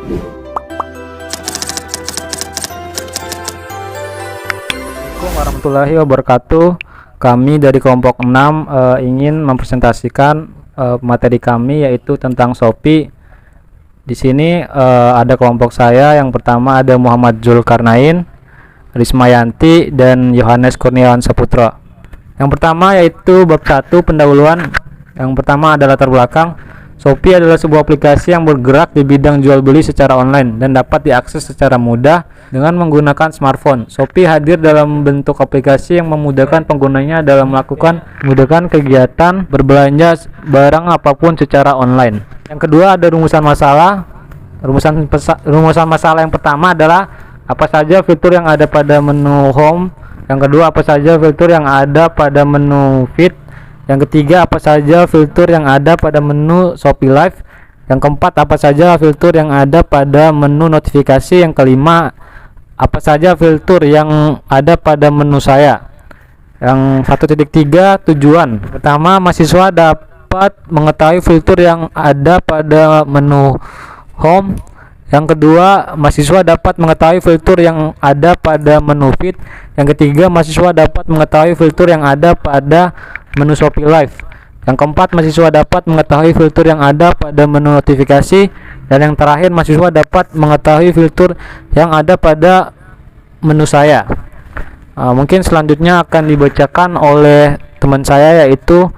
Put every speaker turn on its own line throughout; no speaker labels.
Assalamualaikum warahmatullahi wabarakatuh. Kami dari kelompok 6 ingin mempresentasikan materi kami, yaitu tentang Shopee. Di sini ada kelompok saya. Yang pertama ada Muhammad Zulkarnain, Rismayanti, dan Yohanes Kurniawan Saputra. Yang pertama yaitu bab 1, pendahuluan. Yang pertama adalah latar belakang. Shopee adalah sebuah aplikasi yang bergerak di bidang jual beli secara online dan dapat diakses secara mudah dengan menggunakan smartphone. Shopee hadir dalam bentuk aplikasi yang memudahkan penggunanya dalam melakukan kegiatan berbelanja barang apapun secara online. Yang kedua ada rumusan masalah. Rumusan masalah yang pertama adalah apa saja fitur yang ada pada menu home. Yang kedua, apa saja fitur yang ada pada menu feed. Yang ketiga, apa saja fitur yang ada pada menu Shopee Live. Yang keempat, apa saja fitur yang ada pada menu notifikasi. Yang kelima, apa saja fitur yang ada pada menu saya. Yang 1.3, tujuan. Pertama, mahasiswa dapat mengetahui fitur yang ada pada menu home. Yang kedua, mahasiswa dapat mengetahui fitur yang ada pada menu feed. Yang ketiga, mahasiswa dapat mengetahui fitur yang ada pada menu Shopee Live. Yang keempat, mahasiswa dapat mengetahui fitur yang ada pada menu notifikasi. Dan yang terakhir, mahasiswa dapat mengetahui fitur yang ada pada menu saya. Mungkin selanjutnya akan dibacakan oleh teman saya, yaitu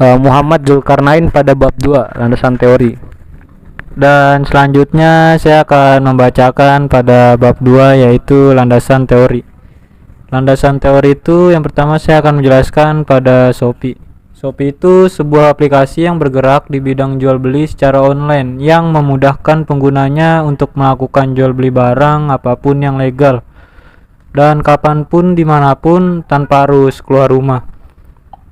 Muhammad Zulkarnain pada bab 2, landasan teori. Dan selanjutnya saya akan membacakan pada bab 2, yaitu landasan teori. Landasan teori itu yang pertama saya akan menjelaskan pada Shopee. Shopee itu sebuah aplikasi yang bergerak di bidang jual beli secara online yang memudahkan penggunanya untuk melakukan jual beli barang apapun yang legal dan kapanpun dimanapun tanpa harus keluar rumah.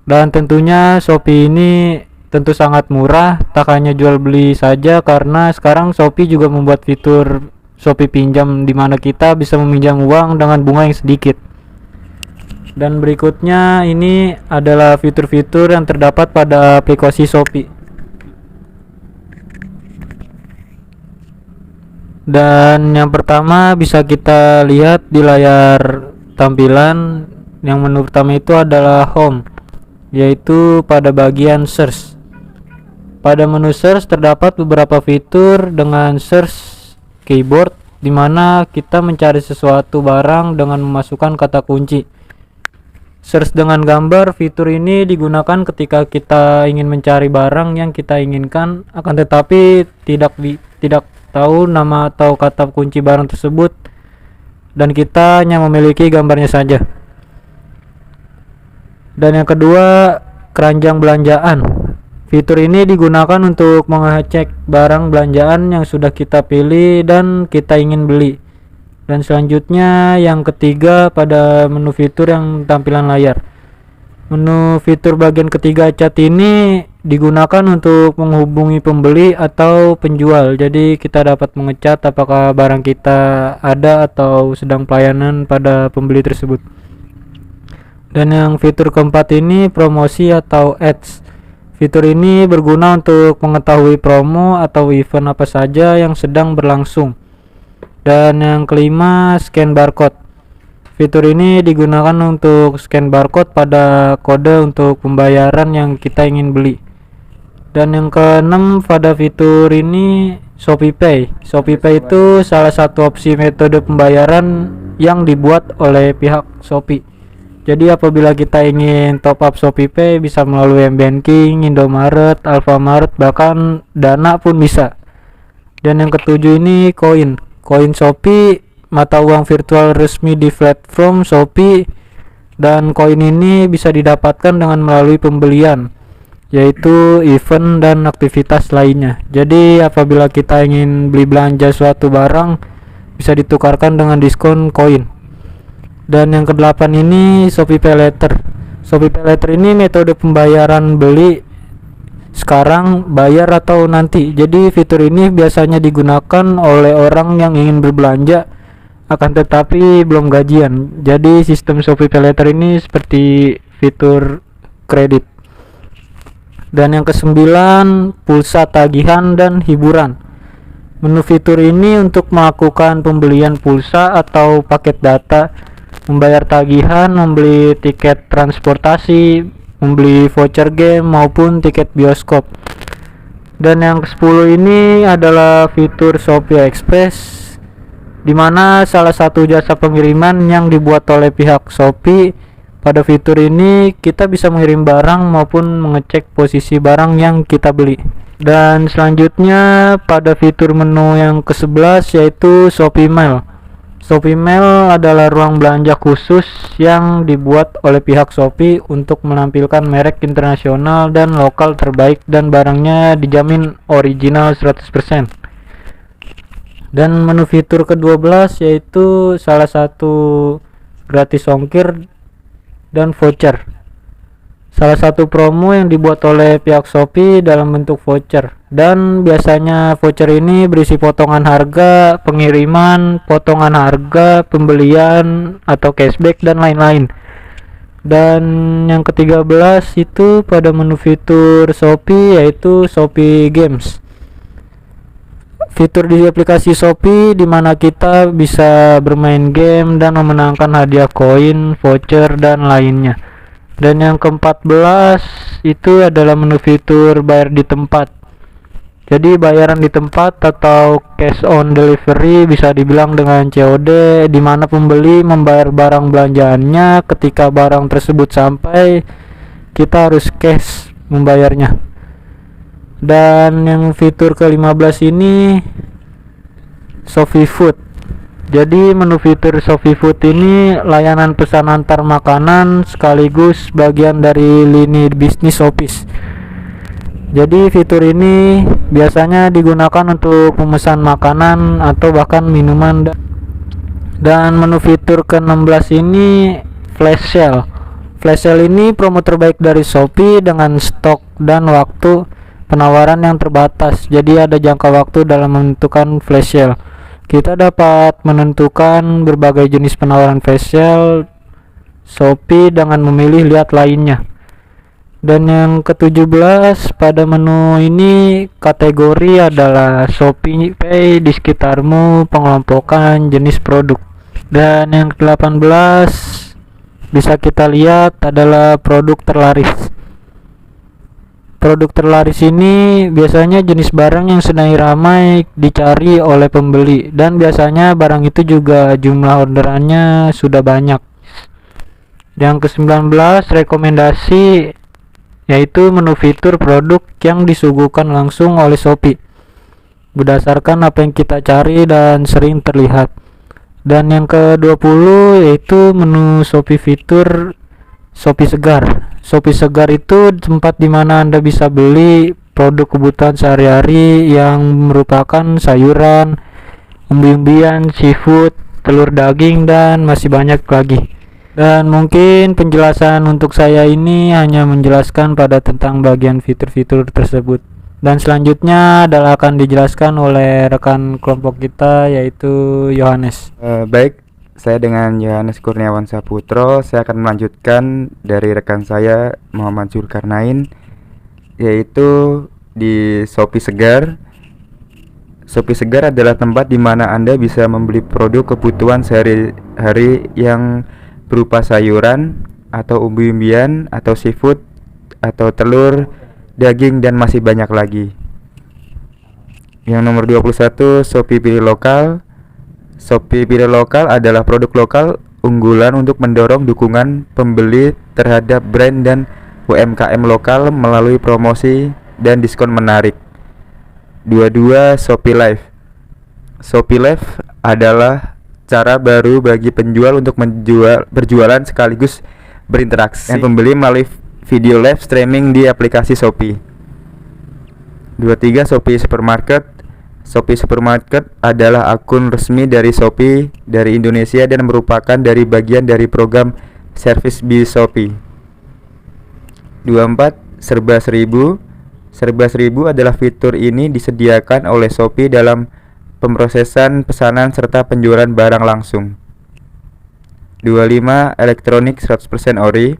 Dan tentunya Shopee ini tentu sangat murah, tak hanya jual beli saja, karena sekarang Shopee juga membuat fitur Shopee pinjam di mana kita bisa meminjam uang dengan bunga yang sedikit. Dan berikutnya ini adalah fitur-fitur yang terdapat pada aplikasi Shopee. Dan yang pertama bisa kita lihat di layar tampilan. Yang menu pertama itu adalah home, yaitu pada bagian search. Pada menu search terdapat beberapa fitur dengan search keyboard, di mana kita mencari sesuatu barang dengan memasukkan kata kunci. Search dengan gambar, fitur ini digunakan ketika kita ingin mencari barang yang kita inginkan, akan tetapi tidak tahu nama atau kata kunci barang tersebut, dan kita hanya memiliki gambarnya saja. Dan yang kedua, keranjang belanjaan. Fitur ini digunakan untuk mengecek barang belanjaan yang sudah kita pilih dan kita ingin beli. Dan selanjutnya yang ketiga pada menu fitur yang tampilan layar. Menu fitur bagian ketiga chat ini digunakan untuk menghubungi pembeli atau penjual. Jadi kita dapat mengecat apakah barang kita ada atau sedang pelayanan pada pembeli tersebut. Dan yang fitur keempat ini promosi atau ads. Fitur ini berguna untuk mengetahui promo atau event apa saja yang sedang berlangsung. Dan yang kelima, scan barcode. Fitur ini digunakan untuk scan barcode pada kode untuk pembayaran yang kita ingin beli. Dan yang keenam, pada fitur ini Shopee Pay. Shopee Pay itu salah satu opsi metode pembayaran yang dibuat oleh pihak Shopee. Jadi apabila kita ingin top up Shopee Pay bisa melalui M-Banking, Indomaret, Alfamart, bahkan Dana pun bisa. Dan yang ketujuh ini koin. Koin Shopee, mata uang virtual resmi di platform Shopee, dan koin ini bisa didapatkan dengan melalui pembelian, yaitu event dan aktivitas lainnya. Jadi apabila kita ingin beli belanja suatu barang bisa ditukarkan dengan diskon koin. Dan yang kedelapan ini Shopee Pay Later. Shopee Pay Later ini metode pembayaran beli sekarang, bayar atau nanti. Jadi fitur ini biasanya digunakan oleh orang yang ingin berbelanja akan tetapi belum gajian. Jadi sistem Shopee Pay Later ini seperti fitur kredit. Dan yang kesembilan, pulsa tagihan dan hiburan. Menu fitur ini untuk melakukan pembelian pulsa atau paket data, membayar tagihan, membeli tiket transportasi, membeli voucher game maupun tiket bioskop. Dan yang ke-10 ini adalah fitur Shopee Express, di mana salah satu jasa pengiriman yang dibuat oleh pihak Shopee. Pada fitur ini kita bisa mengirim barang maupun mengecek posisi barang yang kita beli. Dan selanjutnya pada fitur menu yang ke-11 yaitu Shopee Mail. Shopee Mail adalah ruang belanja khusus yang dibuat oleh pihak Shopee untuk menampilkan merek internasional dan lokal terbaik dan barangnya dijamin original 100%. Dan menu fitur ke-12 yaitu salah satu gratis ongkir dan voucher. Salah satu promo yang dibuat oleh pihak Shopee dalam bentuk voucher, dan biasanya voucher ini berisi potongan harga pengiriman, potongan harga pembelian atau cashback dan lain-lain. Dan yang ke-13 itu pada menu fitur Shopee yaitu Shopee Games. Fitur di aplikasi Shopee di mana kita bisa bermain game dan memenangkan hadiah koin, voucher dan lainnya. Dan yang ke-14 itu adalah menu fitur bayar di tempat. Jadi bayaran di tempat atau cash on delivery bisa dibilang dengan COD, di mana pembeli membayar barang belanjaannya ketika barang tersebut sampai, kita harus cash membayarnya. Dan yang fitur ke-15 ini Shopee Food. Jadi menu fitur Shopee Food ini layanan pesan antar makanan sekaligus bagian dari lini bisnis Shopee. Jadi fitur ini biasanya digunakan untuk memesan makanan atau bahkan minuman. Dan menu fitur ke-16 ini Flash Sale. Flash Sale ini promo terbaik dari Shopee dengan stok dan waktu penawaran yang terbatas. Jadi ada jangka waktu dalam menentukan flash sale. Kita dapat menentukan berbagai jenis penawaran flash sale Shopee dengan memilih lihat lainnya. Dan yang ke-17 pada menu ini kategori adalah Shopee Pay di sekitarmu, pengelompokan jenis produk. Dan yang ke-18 bisa kita lihat adalah produk terlaris. Produk terlaris ini biasanya jenis barang yang sedang ramai dicari oleh pembeli, dan biasanya barang itu juga jumlah orderannya sudah banyak. Yang ke-19 rekomendasi, yaitu menu fitur produk yang disuguhkan langsung oleh Shopee berdasarkan apa yang kita cari dan sering terlihat. Dan yang ke-20 yaitu menu Shopee fitur Shopee Segar. Shopee Segar itu tempat di mana Anda bisa beli produk kebutuhan sehari-hari yang merupakan sayuran, umbi-umbian, seafood, telur daging dan masih banyak lagi. Dan mungkin penjelasan untuk saya ini hanya menjelaskan pada tentang bagian fitur-fitur tersebut. Dan selanjutnya adalah akan dijelaskan oleh rekan kelompok kita yaitu Yohanes.
Baik, saya dengan Yohanes Kurniawan Saputro. Saya akan melanjutkan dari rekan saya Muhammad Zulkarnain, yaitu di Shopee Segar. Shopee Segar adalah tempat di mana Anda bisa membeli produk kebutuhan sehari-hari yang berupa sayuran atau umbi-umbian atau seafood atau telur, daging dan masih banyak lagi. Yang nomor 21 Shopee Pilih Lokal. Shopee Pilih Lokal adalah produk lokal unggulan untuk mendorong dukungan pembeli terhadap brand dan UMKM lokal melalui promosi dan diskon menarik. 22 Shopee Live. Shopee Live adalah cara baru bagi penjual untuk berjualan sekaligus berinteraksi dengan pembeli melalui video live streaming di aplikasi Shopee. 23 Shopee Supermarket. Shopee Supermarket adalah akun resmi dari Shopee dari Indonesia dan merupakan dari bagian dari program Service by Shopee. 24 Serba Seribu. Serba Seribu adalah fitur ini disediakan oleh Shopee dalam pemrosesan pesanan serta penjualan barang langsung. 25 Elektronik 100% Ori.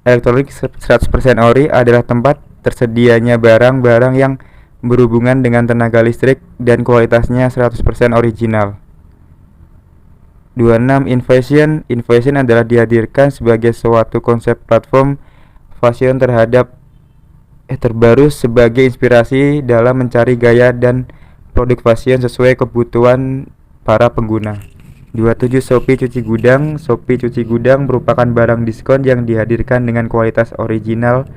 Elektronik 100% Ori adalah tempat tersedianya barang-barang yang berhubungan dengan tenaga listrik dan kualitasnya 100% original. 26. Innovation adalah dihadirkan sebagai suatu konsep platform fashion terbaru sebagai inspirasi dalam mencari gaya dan produk fashion sesuai kebutuhan para pengguna. 27. Shopee Cuci Gudang. Shopee Cuci Gudang merupakan barang diskon yang dihadirkan dengan kualitas original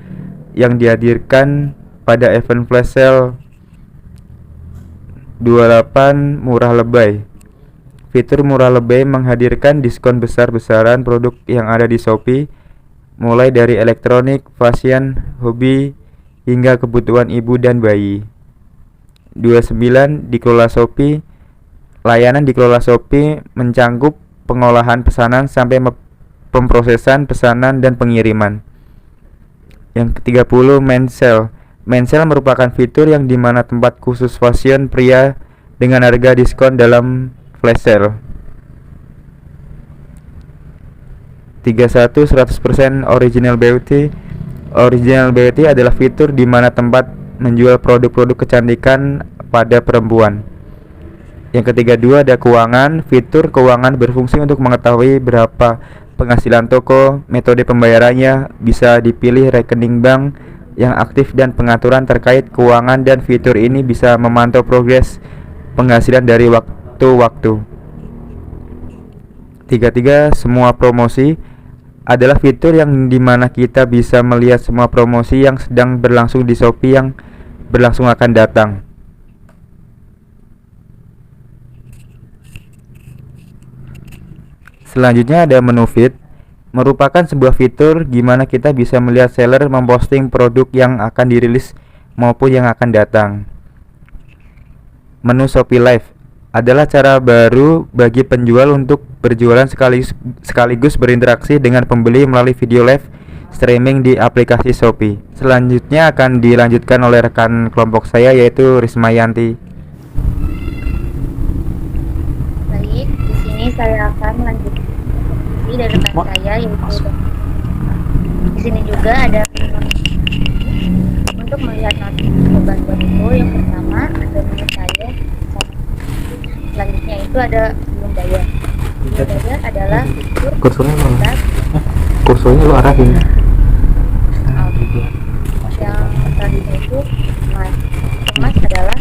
yang dihadirkan pada event flash sale. 28. Murah lebay. Fitur murah lebay menghadirkan diskon besar-besaran produk yang ada di Shopee, mulai dari elektronik, fashion, hobi, hingga kebutuhan ibu dan bayi. 29. Dikelola Shopee. Layanan dikelola Shopee mencangkup pengolahan pesanan sampai pemrosesan pesanan dan pengiriman. Yang ke-30. Mensale. Mensale merupakan fitur yang dimana tempat khusus fashion pria dengan harga diskon dalam flash sale. 31. 100% Original Beauty. Original Beauty adalah fitur di mana tempat menjual produk-produk kecantikan pada perempuan. Yang ke-32 ada keuangan. Fitur keuangan berfungsi untuk mengetahui berapa penghasilan toko, metode pembayarannya, bisa dipilih rekening bank yang aktif dan pengaturan terkait keuangan, dan fitur ini bisa memantau progres penghasilan dari waktu-waktu. 33. Semua promosi adalah fitur yang dimana kita bisa melihat semua promosi yang sedang berlangsung di Shopee yang berlangsung akan datang. Selanjutnya ada menu feed, merupakan sebuah fitur gimana kita bisa melihat seller memposting produk yang akan dirilis maupun yang akan datang. Menu Shopee Live adalah cara baru bagi penjual untuk berjualan sekaligus berinteraksi dengan pembeli melalui video live streaming di aplikasi Shopee. Selanjutnya akan dilanjutkan oleh rekan kelompok saya, yaitu Rismayanti.
Baik, di sini saya akan melanjutkan dari rekan saya, yaitu di sini juga ada untuk melihat bantuan itu. Yang pertama ada menu saya, selanjutnya itu ada belum bayar. Belum bayar adalah fitur
Kursornya mana?
kita
Kursornya lu arahin.
yang selanjutnya itu emas adalah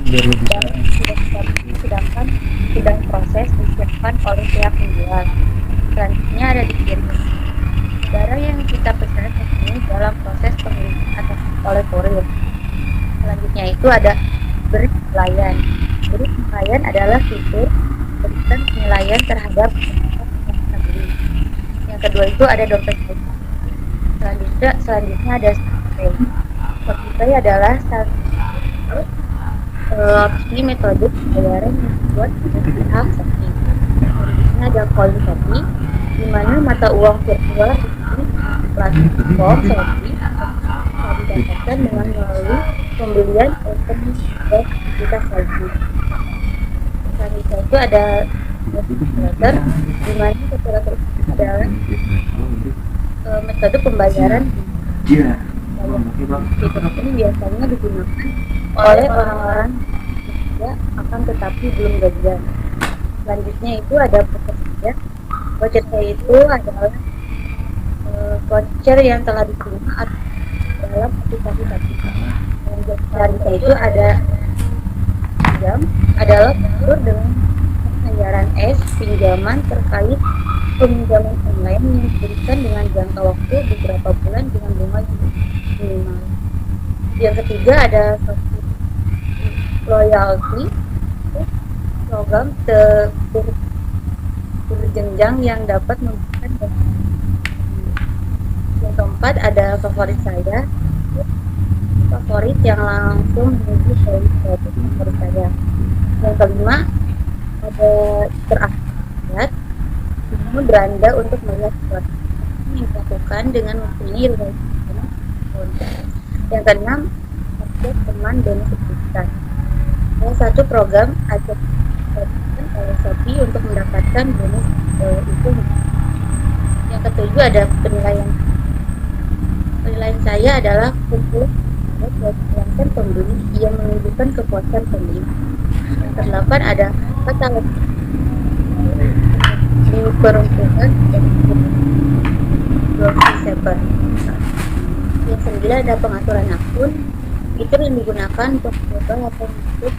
sedangkan sedang proses disiapkan oleh pihak penjual. Selanjutnya ada dikirim. Barang yang kita pesan ini dalam proses pengiriman atau oleh kurir. Selanjutnya itu ada beri penilaian. Beri penilaian adalah fitur berikan penilaian terhadap yang kita beli. Yang kedua itu ada dompet. Selanjutnya ada Shopee. Shopee adalah opsi metode pembayaran yang dibuat oleh pihak Shopee. Selanjutnya ada koin Shopee, di mana mata uang virtual di platform Shopee bisa didapatkan dengan melalui pembelian item dan kita salju. Selanjutnya itu ada kalkulator, di mana kalkulator adalah metode pembayaran. Fitur ini biasanya digunakan oleh orang-orang yang akan tetapi belum gajian. Selanjutnya itu ada voucher saya. Voucher saya itu adalah voucher yang telah diterima dalam aplikasi tadi. Selanjutnya itu ada pinjam, adalah fitur dengan pembayaran pinjaman terkait peminjaman online yang diberikan dengan jangka waktu beberapa bulan dengan bunga minimal. Yang ketiga ada loyalty, program berjenjang yang dapat memberikan. Yang keempat ada favorit saya, favorit yang langsung menuju ke favorit saya. Yang kelima ada terakhir, ini beranda untuk melihat sesuatu yang dilakukan dengan mempunyai relasi. Yang keenam ada teman benefit digital. Ada satu program ajak oleh Shopee untuk mendapatkan bonus itu. Yang ketujuh ada penilaian. Penilaian saya adalah kumpul berdasarkan pembeli yang menunjukkan kepuasan pembeli. Yang kedelapan ada katalog diperuntukkan saver. Yang sembilan ada pengaturan akun, fitur yang digunakan untuk mengubah atau menutup,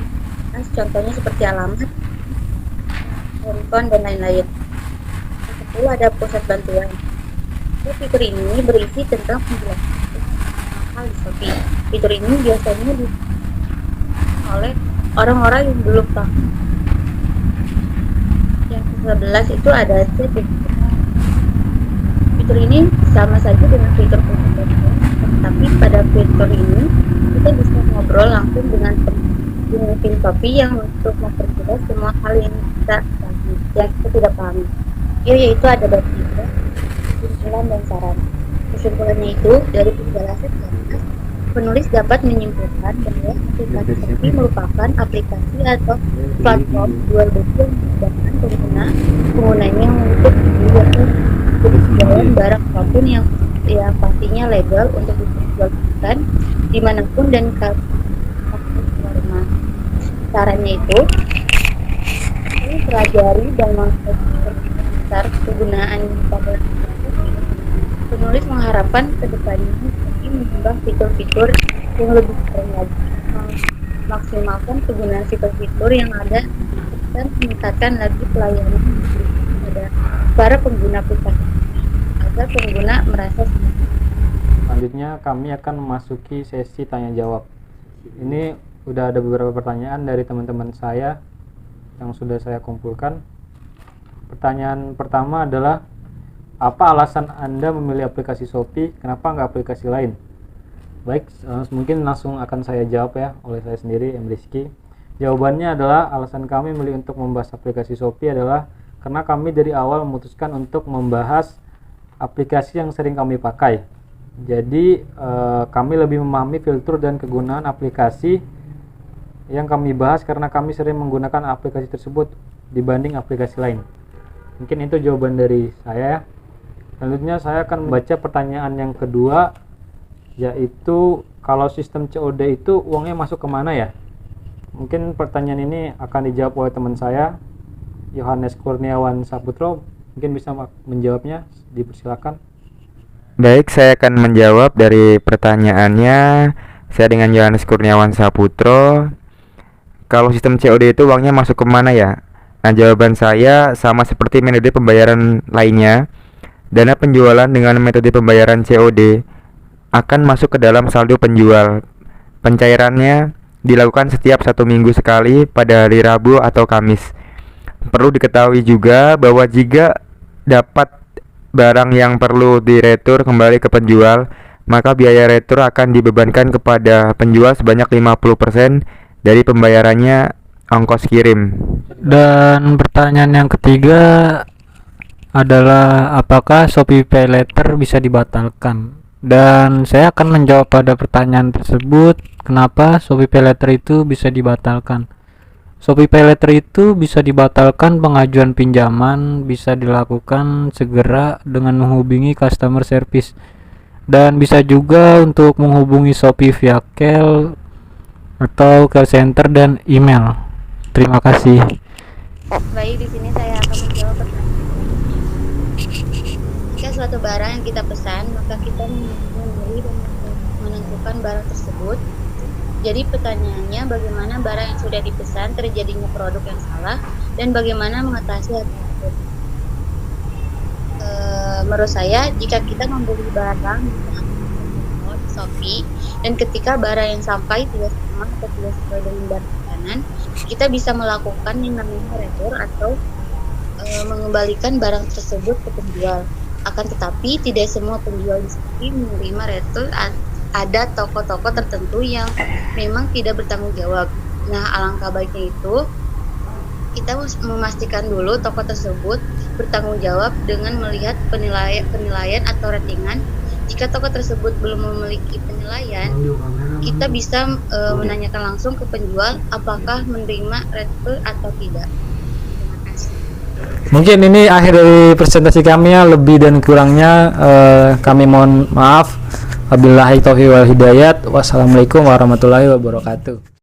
contohnya seperti alamat, handphone, dan lain-lain. Yang sepuluh ada pusat bantuan. Fitur ini berisi tentang penjelasan hal di Shopee. Fitur ini biasanya digunakan oleh orang-orang yang belum paham. Yang ke-11 itu ada chat. Fitur ini sama saja dengan fitur pusat bantuan, tapi pada fitur ini kita bisa ngobrol langsung dengan tim Shopee yang untuk memperjelas semua hal yang kita tidak pahami. Yaitu ada tiga kesimpulan dan saran. Kesimpulannya itu dari penjelasan atas, penulis dapat menyimpulkan bahwa aplikasi Shopee merupakan aplikasi atau platform jual beli yang memudahkan penggunanya untuk berjualan barang apapun yang pastinya legal untuk dijualbelikan dimanapun dan kapan rumah. Sarannya itu pelajari dan mengetahui kegunaan pada penulis mengharapkan kedepannya Shopee menambah fitur-fitur yang lebih keren lagi, maksimalkan kegunaan fitur-fitur yang ada dan meningkatkan lagi pelayanan pada para pengguna aplikasi agar pengguna merasa senang.
Selanjutnya kami akan memasuki sesi tanya jawab. Ini udah ada beberapa pertanyaan dari teman-teman saya yang sudah saya kumpulkan. Pertanyaan pertama adalah, apa alasan Anda memilih aplikasi Shopee? Kenapa nggak aplikasi lain? Baik, mungkin langsung akan saya jawab ya oleh saya sendiri, M. Rizky. Jawabannya adalah, alasan kami memilih untuk membahas aplikasi Shopee adalah karena kami dari awal memutuskan untuk membahas aplikasi yang sering kami pakai. Jadi kami lebih memahami fitur dan kegunaan aplikasi yang kami bahas karena kami sering menggunakan aplikasi tersebut dibanding aplikasi lain. Mungkin itu jawaban dari saya ya. Selanjutnya saya akan membaca pertanyaan yang kedua, yaitu kalau sistem COD itu uangnya masuk kemana ya? Mungkin pertanyaan ini akan dijawab oleh teman saya, Yohanes Kurniawan Saputro. Mungkin bisa menjawabnya, dipersilakan.
Baik, saya akan menjawab dari pertanyaannya. Saya dengan Yohanes Kurniawan Saputro. Kalau sistem COD itu uangnya masuk kemana ya? Nah, jawaban saya sama seperti metode pembayaran lainnya. Dana penjualan dengan metode pembayaran COD akan masuk ke dalam saldo penjual. Pencairannya dilakukan setiap 1 minggu sekali pada hari Rabu atau Kamis. Perlu diketahui juga bahwa jika dapat barang yang perlu diretur kembali ke penjual, maka biaya retur akan dibebankan kepada penjual sebanyak 50% dari pembayarannya ongkos kirim.
Dan pertanyaan yang ketiga adalah, apakah Shopee Pay Later bisa dibatalkan? Dan saya akan menjawab pada pertanyaan tersebut, kenapa Shopee Pay Later itu bisa dibatalkan. Shopee Pay Later itu bisa dibatalkan, pengajuan pinjaman bisa dilakukan segera dengan menghubungi customer service, dan bisa juga untuk menghubungi Shopee via call atau call center dan email. Terima kasih.
Baik, di sini saya akan menjawab pertanyaan. Jika suatu barang yang kita pesan, maka kita memilih dan menentukan barang tersebut. Jadi pertanyaannya, bagaimana barang yang sudah dipesan terjadinya produk yang salah dan bagaimana mengatasi hal tersebut? Menurut saya, jika kita membeli barang di Shopee dan ketika barang yang sampai tidak sama atau tidak sesuai dengan barang pesanan, kita bisa melakukan yang namanya retur atau mengembalikan barang tersebut ke penjual. Akan tetapi tidak semua penjual di Shopee menerima retur. Ada toko-toko tertentu yang memang tidak bertanggung jawab. Nah, alangkah baiknya itu kita memastikan dulu toko tersebut bertanggung jawab dengan melihat penilaian atau ratingan. Jika toko tersebut belum memiliki penilaian, kita bisa menanyakan langsung ke penjual apakah menerima retur atau tidak. Terima kasih.
Mungkin ini akhir dari presentasi kami ya, lebih dan kurangnya kami mohon maaf. Wabillahi taufiq wal hidayat. Wassalamualaikum warahmatullahi wabarakatuh.